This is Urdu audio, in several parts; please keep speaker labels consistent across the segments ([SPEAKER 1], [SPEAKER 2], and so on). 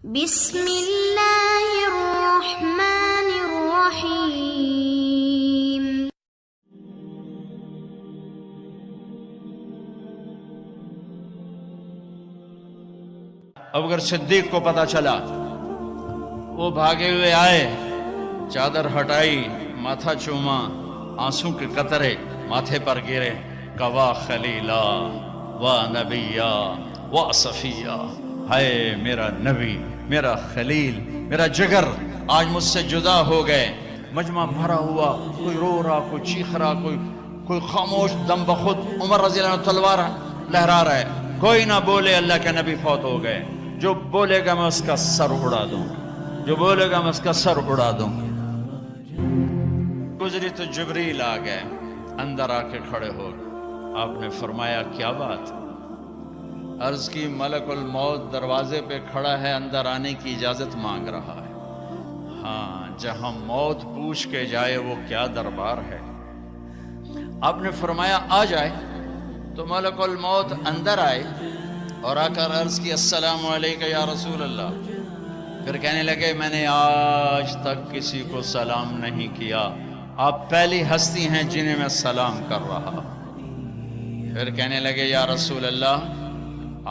[SPEAKER 1] بسم اللہ الرحمن الرحیم۔
[SPEAKER 2] اب اگر صدیق کو پتا چلا، وہ بھاگے ہوئے آئے، چادر ہٹائی، ماتھا چوما، آنسوں کے قطرے ماتھے پر گرے، کوا خلیلا و نبیا و صفیہ، ہائے میرا نبی، میرا خلیل، میرا جگر آج مجھ سے جدا ہو گئے۔ مجمع بھرا ہوا، کوئی رو رہا، کوئی چیخ رہا، کوئی خاموش دم بخود۔ عمر رضی اللہ عنہ تلوار لہرا رہا ہے، کوئی نہ بولے اللہ کے نبی فوت ہو گئے۔ جو بولے گا میں اس کا سر اڑا دوں گا، جو بولے گا میں اس کا سر اڑا دوں گا۔ گزری تو جبریل آ گئے، اندر آ کے کھڑے ہو گئے۔ آپ نے فرمایا کیا بات؟ عرض کی ملک الموت دروازے پہ کھڑا ہے، اندر آنے کی اجازت مانگ رہا ہے۔ ہاں، جہاں موت پوچھ کے جائے وہ کیا دربار ہے۔ آپ نے فرمایا آ جائے، تو ملک الموت اندر آئے اور آ کر عرض کی السلام علیکم یا رسول اللہ۔ پھر کہنے لگے میں نے آج تک کسی کو سلام نہیں کیا، آپ پہلی ہستی ہیں جنہیں میں سلام کر رہا۔ پھر کہنے لگے یا رسول اللہ،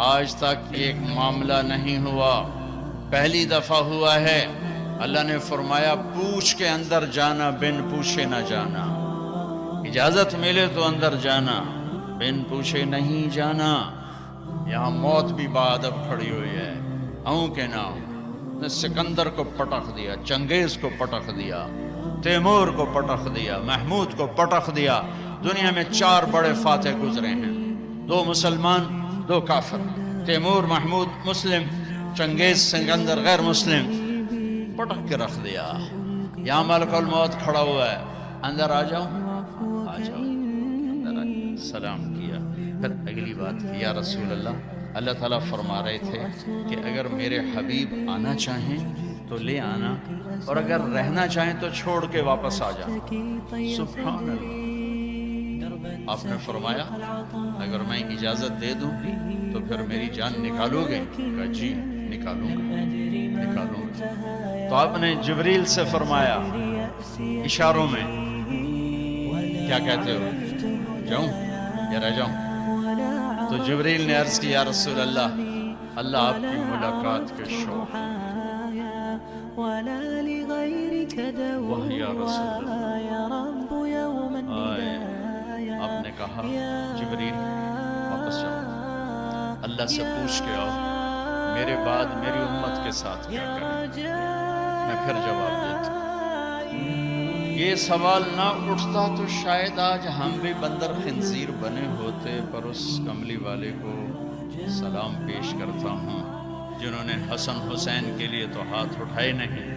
[SPEAKER 2] آج تک ایک معاملہ نہیں ہوا، پہلی دفعہ ہوا ہے۔ اللہ نے فرمایا پوچھ کے اندر جانا، بن پوچھے نہ جانا۔ اجازت ملے تو اندر جانا، بن پوچھے نہیں جانا۔ یہاں موت بھی بادب کھڑی ہوئی ہے، ہوں کہ نہ ہوں۔ نے سکندر کو پٹخ دیا، چنگیز کو پٹخ دیا، تیمور کو پٹخ دیا، محمود کو پٹخ دیا۔ دنیا میں 4 بڑے فاتح گزرے ہیں، 2 مسلمان 2 کافر، تیمور محمود مسلم، چنگیز سکندر غیر مسلم، پٹخ کے رکھ دیا۔ یہاں ملک الموت کھڑا ہوا ہے، اندر آ جاؤ، آ جاؤ، اندر آ جاؤ۔ سلام کیا، پھر اگلی بات کی یا رسول اللہ، اللہ تعالیٰ فرما رہے تھے کہ اگر میرے حبیب آنا چاہیں تو لے آنا، اور اگر رہنا چاہیں تو چھوڑ کے واپس آ جانا۔ سبحان اللہ۔ آپ نے فرمایا اگر میں اجازت دے دوں تو پھر میری جان نکالو گے؟ کہا جی نکالوں گا، نکالوں گا۔ تو آپ نے جبریل سے فرمایا اشاروں میں، کیا کہتے ہو، جاؤں یا رہ جاؤں؟ تو جبریل نے عرض کی یا رسول اللہ، اللہ آپ کی ملاقات کے شوق، واہ یا رسول اللہ۔ آئے، آپ نے کہا جبریل واپس جاؤ، اللہ سے پوچھ کے آؤ میرے بعد میری امت کے ساتھ کیا کریں، میں پھر جواب دیتا۔ یہ سوال نہ اٹھتا تو شاید آج ہم بھی بندر خنزیر بنے ہوتے، پر اس کملی والے کو سلام پیش کرتا ہوں جنہوں نے حسن حسین کے لیے تو ہاتھ اٹھائے نہیں،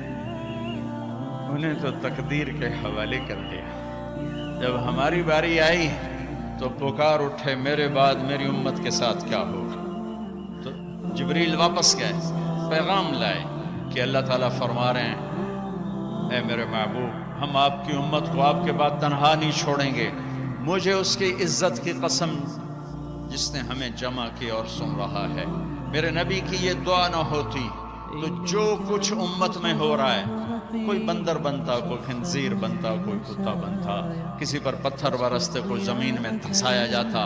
[SPEAKER 2] انہیں تو تقدیر کے حوالے کر دیا۔ جب ہماری باری آئی تو پکار اٹھے میرے بعد میری امت کے ساتھ کیا ہوگا۔ تو جبریل واپس گئے، پیغام لائے کہ اللہ تعالیٰ فرما رہے ہیں اے میرے محبوب، ہم آپ کی امت کو آپ کے بعد تنہا نہیں چھوڑیں گے۔ مجھے اس کی عزت کی قسم جس نے ہمیں جمع کی اور سن رہا ہے، میرے نبی کی یہ دعا نہ ہوتی تو جو کچھ امت میں ہو رہا ہے، کوئی بندر بنتا، کوئی خنزیر بنتا، کوئی کتا بنتا، کسی پر پتھر برستے، کوئی زمین میں دھسایا جاتا۔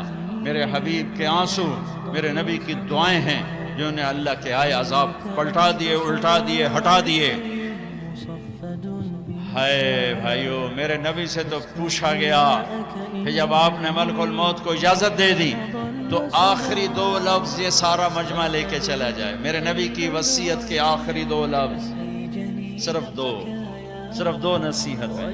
[SPEAKER 2] میرے حبیب کے آنسو میرے نبی کی دعائیں ہیں جنہوں نے اللہ کے آئے عذاب پلٹا دیے، الٹا دیے، ہٹا دیے۔ ہائے بھائیو، میرے نبی سے تو پوچھا گیا کہ جب آپ نے ملک الموت کو اجازت دے دی تو آخری 2 لفظ یہ سارا مجمع لے کے چلا جائے۔ میرے نبی کی وصیت کے آخری 2 لفظ، صرف 2 نصیحتیں،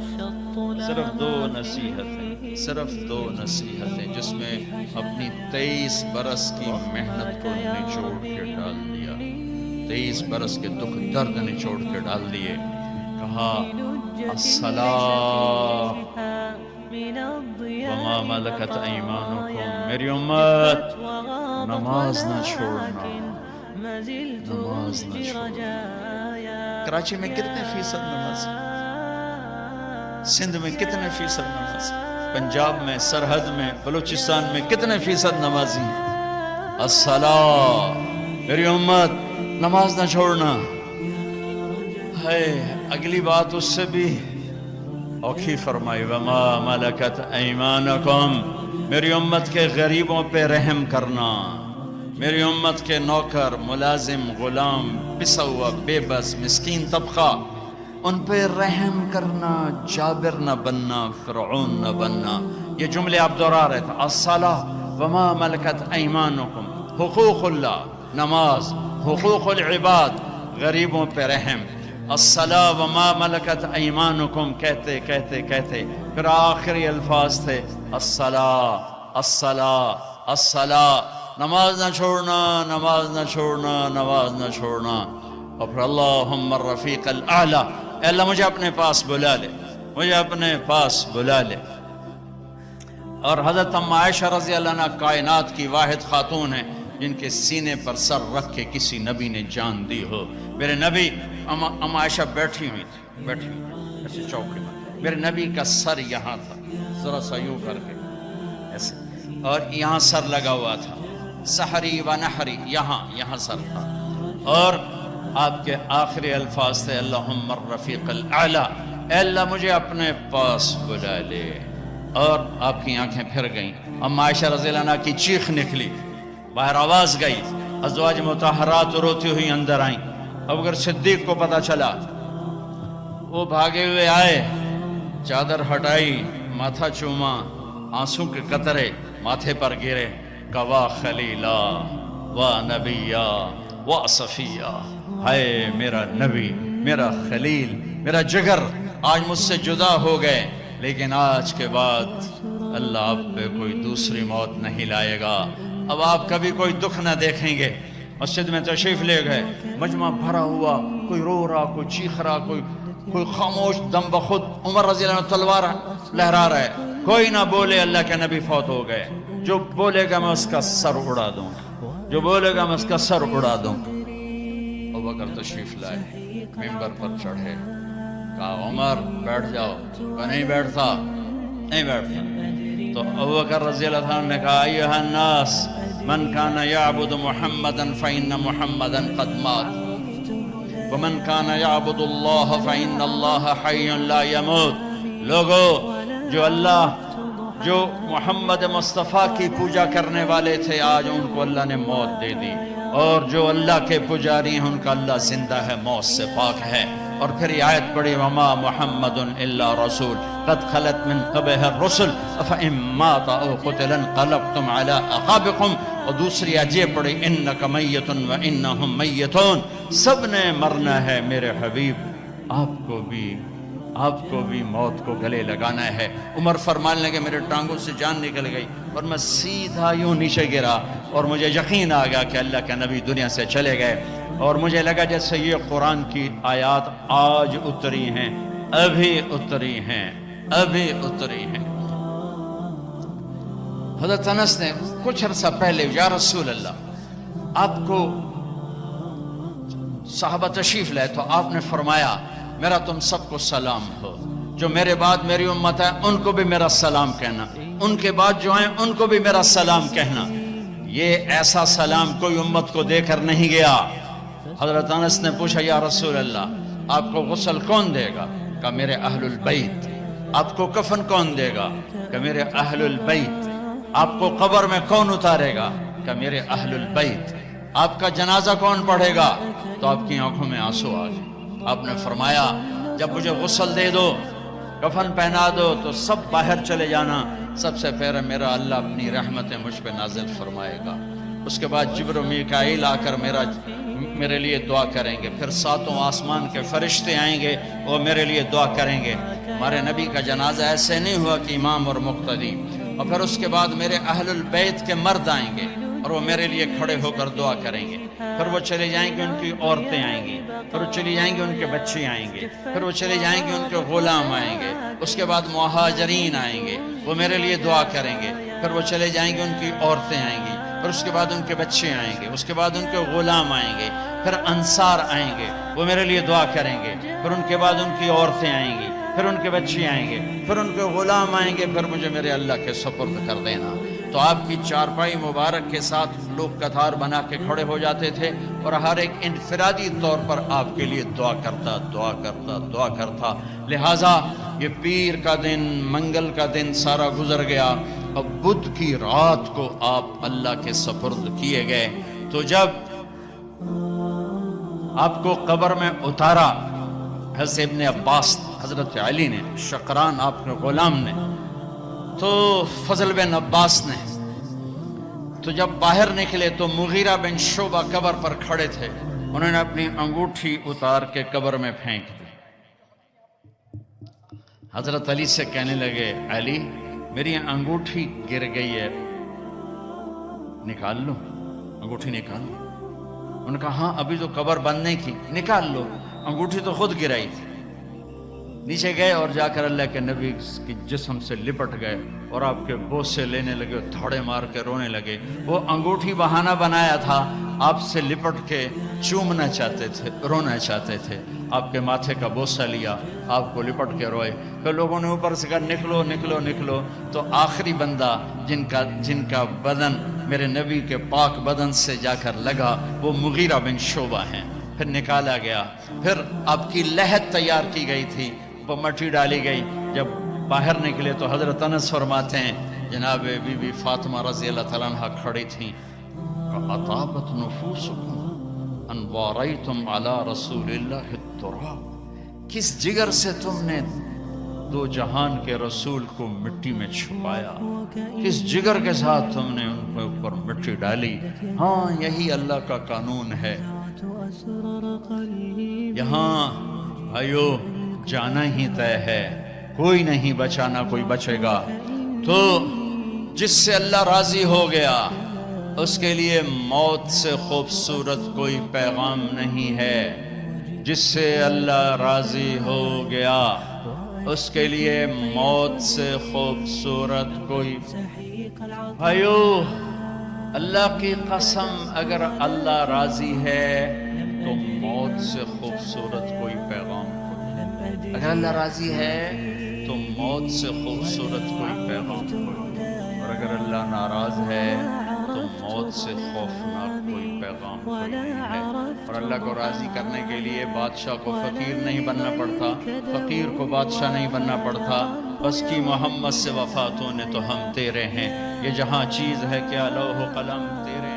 [SPEAKER 2] صرف 2 نصیحتیں، صرف 2 نصیحتیں، جس میں اپنی 23 برس کی محنت کو نچوڑ کے ڈال دیا، 23 برس کے دکھ درد نچوڑ کے ڈال دیے۔ کہا الصلاۃ وما ملکت ایمانکم، میری امت نماز نہ چھوڑنا، نماز نہ چھوڑنا۔ کراچی میں کتنے فیصد نماز، سندھ میں کتنے فیصد نماز، پنجاب میں، سرحد میں، بلوچستان میں کتنے فیصد نمازی؟ الصلاۃ، میری امت نماز نہ چھوڑنا ہے۔ اگلی بات اس سے بھی اوکھی فرمائی، وما ملکت ایمانکم، میری امت کے غریبوں پہ رحم کرنا، میری امت کے نوکر، ملازم، غلام، پسا ہوا، بے بس، مسکین طبقہ، ان پہ رحم کرنا، جابر نہ بننا، فرعون نہ بننا۔ یہ جملے آپ دہرا رہے تھے، الصلاۃ وما ملکت ایمانکم، حقوق اللہ، نماز، حقوق العباد، غریبوں پہ رحم، الصلاۃ وما ملکت ایمانکم، کہتے کہتے کہتے پھر آخری الفاظ تھے الصلاۃ الصلاۃ الصلاۃ، نماز نہ چھوڑنا، نماز نہ چھوڑنا، نماز نہ چھوڑنا۔ اور پھر اللہم الرفیق الاعلی، اے اللہ مجھے اپنے پاس بلا لے، مجھے اپنے پاس بلا لے۔ اور حضرت ام عائشہ رضی اللہ عنہ کائنات کی واحد خاتون ہیں جن کے سینے پر سر رکھ کے کسی نبی نے جان دی ہو۔ میرے نبی، ام عائشہ بیٹھی ہوئی تھی، بیٹھی ہوئی ایسے چوکڑی میں، میرے نبی کا سر یہاں تھا، ذرا سا یوں کر کے ایسے، اور یہاں سر لگا ہوا تھا، سحری و نحری، یہاں سر تھا، اور آپ کے آخری الفاظ تھے اللہم الرفیق الاعلی، اے اللہ مجھے اپنے پاس بلا لے۔ اور آپ کی آنکھیں پھر گئیں، ام عائشہ رضی اللہ عنہ کی چیخ نکلی، باہر آواز گئی، ازواج مطہرات روتی ہوئی اندر آئیں۔ ابوبکر صدیق کو پتہ چلا، وہ بھاگے ہوئے آئے، چادر ہٹائی، ماتھا چوما، آنسوں کے قطرے ماتھے پر گرے، کوا خلیلا و نبیا و صفیہ، ہائے میرا نبی، میرا خلیل، میرا جگر آج مجھ سے جدا ہو گئے، لیکن آج کے بعد اللہ آپ پہ کوئی دوسری موت نہیں لائے گا، اب آپ کبھی کوئی دکھ نہ دیکھیں گے۔ مسجد میں تشریف لے گئے، مجمع بھرا ہوا، کوئی رو رہا، کوئی چیخ رہا، کوئی خاموش، دم بخود عمر رضی اللہ عنہ تلوار لہرا رہا ہے، کوئی نہ بولے اللہ کے نبی فوت ہو گئے، جو بولے گا میں اس کا سر اڑا دوں گا، جو بولے گا میں اس کا سر اڑا دوں گا۔ ابوبکر تشریف لائے، ممبر پر چڑھے، کہا عمر بیٹھ جاؤ، وہ نہیں بیٹھتا، نہیں بیٹھتا۔ تو ابوبکر رضی اللہ عنہ نے کہا ایھا الناس من کان یعبد محمدا فإن محمدا قد مات ومن کان یعبد اللہ فإن اللہ حی لا يموت، لوگو جو محمد مصطفیٰ کی پوجا کرنے والے تھے آج ان کو اللہ نے موت دے دی، اور جو اللہ کے پجاری ہیں ان کا اللہ زندہ ہے، موت سے پاک ہے۔ اور پھر یہ آیت پڑھی وما محمد الا رسول قد خلت من قبلہ الرسل افإن مات او قتل انقلبتم علی اعقابکم، اور دوسری آیت یہ پڑھی انک میت وانہم میتون، سب نے مرنا ہے میرے حبیب، آپ کو بھی موت کو گلے لگانا ہے۔ عمر فرمانے لگے میرے ٹانگوں سے جان نکل گئی اور میں سیدھا یوں نیچے گرا، اور مجھے یقین آ گیا کہ اللہ کے نبی دنیا سے چلے گئے، اور مجھے لگا جیسے یہ قرآن کی آیات آج اتری ہیں، ابھی اتری ہیں، ابھی اتری ہیں۔ حضرت انس نے کچھ عرصہ پہلے یا رسول اللہ، آپ کو صحابہ تشریف لائے تو آپ نے فرمایا میرا تم سب کو سلام ہو، جو میرے بعد میری امت ہے ان کو بھی میرا سلام کہنا، ان کے بعد جو ہیں ان کو بھی میرا سلام کہنا۔ یہ ایسا سلام کوئی امت کو دے کر نہیں گیا۔ حضرت انس نے پوچھا یا رسول اللہ آپ کو غسل کون دے گا؟ کہ میرے اہل البیت۔ آپ کو کفن کون دے گا؟ کہ میرے اہل البیت۔ آپ کو قبر میں کون اتارے گا؟ کہ میرے اہل البیت۔ آپ کا جنازہ کون پڑھے گا؟ تو آپ کی آنکھوں میں آنسو آ گئے۔ آپ نے فرمایا جب مجھے غسل دے دو، کفن پہنا دو تو سب باہر چلے جانا، سب سے پہلے میرا اللہ اپنی رحمتیں مجھ پہ نازل فرمائے گا، اس کے بعد جبر و میکائیل آ کر میرے لیے دعا کریں گے، پھر ساتوں آسمان کے فرشتے آئیں گے وہ میرے لیے دعا کریں گے۔ ہمارے نبی کا جنازہ ایسے نہیں ہوا کہ امام اور مقتدی، اور پھر اس کے بعد میرے اہل البیت کے مرد آئیں گے اور وہ میرے لیے کھڑے ہو کر دعا کریں گے، پھر وہ چلے جائیں گے ان کی عورتیں آئیں گی، پھر وہ چلی جائیں گے ان کے بچے آئیں گے، پھر وہ چلے جائیں گے ان کے غلام آئیں گے، اس کے بعد مہاجرین آئیں گے وہ میرے لیے دعا کریں گے، پھر وہ چلے جائیں گے ان کی عورتیں آئیں گی، پھر اس کے بعد ان کے بچے آئیں گے، اس کے بعد ان کے غلام آئیں گے، پھر انصار آئیں گے وہ میرے لیے دعا کریں گے، پھر ان کے بعد ان کی عورتیں آئیں گی، پھر ان کے بچے آئیں گے، پھر ان کے غلام آئیں گے، پھر مجھے میرے اللہ کے سپرد کر دینا۔ تو آپ کی چارپائی مبارک کے ساتھ لوگ قطار بنا کے کھڑے ہو جاتے تھے اور ہر ایک انفرادی طور پر آپ کے لیے دعا کرتا. لہٰذا یہ پیر کا دن، منگل کا دن سارا گزر گیا. اب بدھ کی رات کو آپ اللہ کے سپرد کیے گئے. تو جب آپ کو قبر میں اتارا حضرت ابن عباس، حضرت علی نے، شقران آپ کے غلام نے، تو فضل بن عباس نے، تو جب باہر نکلے تو مغیرہ بن شعبہ قبر پر کھڑے تھے. انہوں نے اپنی انگوٹھی اتار کے قبر میں پھینک دی. حضرت علی سے کہنے لگے، علی میری انگوٹھی گر گئی ہے، نکال لو، انگوٹھی نکال لو. انہوں نے کہا ہاں ابھی تو قبر بند نہیں کی، نکال لو. انگوٹھی تو خود گرائی تھی. نیچے گئے اور جا کر اللہ کے نبی کی جسم سے لپٹ گئے اور آپ کے بوسے لینے لگے، تھوڑے مار کے رونے لگے. وہ انگوٹھی بہانہ بنایا تھا، آپ سے لپٹ کے چومنا چاہتے تھے، رونا چاہتے تھے. آپ کے ماتھے کا بوسہ لیا، آپ کو لپٹ کے روئے. کہ لوگوں نے اوپر سے کہا نکلو نکلو نکلو. تو آخری بندہ جن کا بدن میرے نبی کے پاک بدن سے جا کر لگا وہ مغیرہ بن شعبہ ہیں. پھر نکالا گیا. پھر آپ کی لحد تیار کی گئی تھی، وہ مٹی ڈالی گئی. جب باہر نکلے تو حضرت انس فرماتے ہیں جناب بی بی فاطمہ رضی اللہ تعالیٰ عنہ کھڑی تھیں. اطابت نفوسکم ان واریتم علی رسول اللہ التراب. کس جگر سے تم نے دو جہان کے رسول کو مٹی میں چھپایا، کس جگر کے ساتھ تم نے ان کے اوپر مٹی ڈالی. ہاں یہی اللہ کا قانون ہے. یہاں بھائیو جانا ہی طے ہے، کوئی نہیں بچا نہ کوئی بچے گا. تو جس سے اللہ راضی ہو گیا اس کے لیے موت سے خوبصورت کوئی پیغام نہیں ہے. جس سے اللہ راضی ہو گیا اس کے لیے موت سے خوبصورت کوئی. بھائیو اللہ کی قسم اگر اللہ راضی ہے تو موت سے خوبصورت کوئی پیغام کوئی. اگر اللہ راضی ہے تو موت سے خوبصورت کوئی پیغام کوئی. اور اگر اللہ ناراض ہے تو موت سے خوفناک کوئی پیغام کوئی نہیں ہے. اور اللہ کو راضی کرنے کے لیے بادشاہ کو فقیر نہیں بننا پڑتا، فقیر کو بادشاہ نہیں بننا پڑتا. بس کی محمد سے وفاتوں نے تو ہم تیرے ہیں. یہ جہاں چیز ہے کیا لوح و قلم تیرے